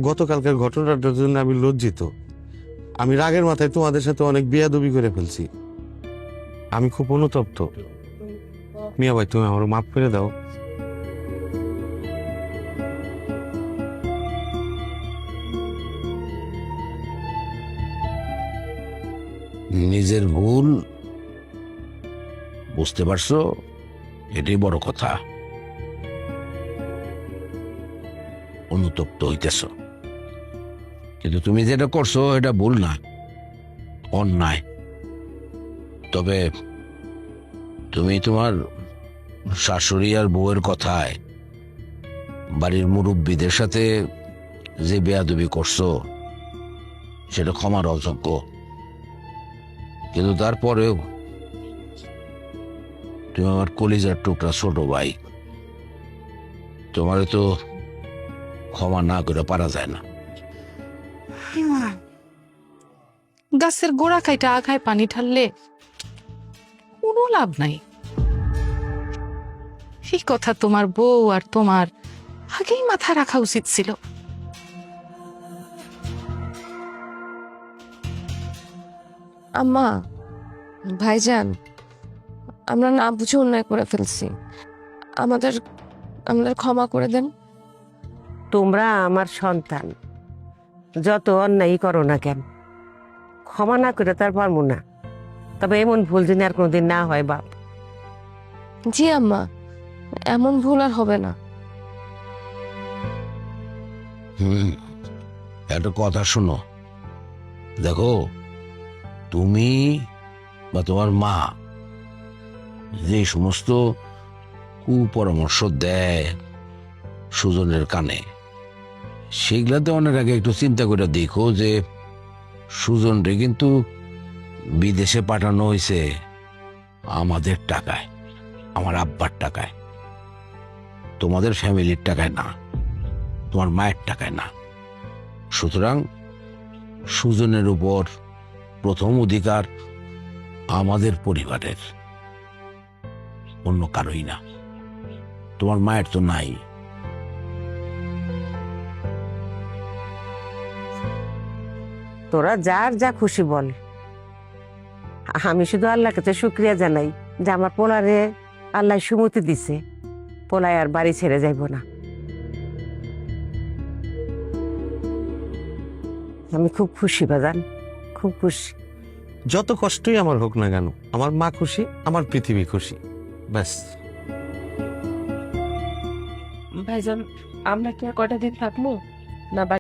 গতকালকার ঘটনাটার জন্য আমি লজ্জিত। আমি রাগের মাথায় তোমাদের সাথে অনেক বেয়াদবি করে ফেলছি। আমি খুব অনুতপ্ত। মিয়া ভাই, তুমি আমার মাফ করে দাও। নিজের ভুল বুঝতে পারছো, এটাই বড় কথা। অনুতপ্ত হইতেছ, কিন্তু তুমি যেটা করছো এটা ভুল না, অন্যায়। তবে তুমি তোমার শাশুড়ি আর বউয়ের কথায় বাড়ির মুরব্বীদের সাথে যে বেয়াদবি করছো সেটা ক্ষমার অযোগ্য। কিন্তু তারপরেও তুমি আমার কলিজার টুকরা ছোট ভাই, তোমারে তো ক্ষমা না করে পারা যায় না। গাছের গোড়া কাইটা আগায় পানি ঢাললে কোনো লাভ নাই। এই কথা তোমার বউ আর তোমার আগেই মাথায় রাখা উচিত ছিল। আম্মা, ভাইজান, আমরা না বুঝে অন্যায় করে ফেলছি। আমাদের আমাদের ক্ষমা করে দেন। তোমরা আমার সন্তান, যত অন্যায় করো না কেন, ক্ষমা না করে তার পারবো না। তবে এমন ভুল যেন আর কোনোদিন না হয় বাপ। জি আম্মা, এমন ভুল আর হবে না। একটা কথা শোনো, দেখো তুমি বা তোমার মা যে সমস্ত কুপরামর্শ দেয় সুজনের কানে, সেগুলাতে অনেক আগে একটু চিন্তা করে দেখো যে সুজনরে কিন্তু বিদেশে পাঠানো হয়েছে আমাদের টাকায়, আমার আব্বার টাকায়, তোমাদের ফ্যামিলির টাকায় না, তোমার মায়ের টাকায় না। সুতরাং সুজনের উপর প্রথম অধিকার আমাদের পরিবারের, অন্য কারোই না। তোমার মায়ের তো নাই। তোরা যার যা খুশি বল, আমি শুধু আল্লাহর কাছে শুক্রিয়া জানাই যে আমার পোলারে আল্লাহ সুমতি দিছে, পোলায় আর বাড়ি ছেড়ে যাইব না। আমি খুব খুশি বাজান, খুব খুশি। যত কষ্টই আমার হোক না কেন, আমার মা খুশি, আমার পৃথিবী খুশি, ব্যাস। ভাইজান, আমরা কি আর কয়টা দিন থাকবো না?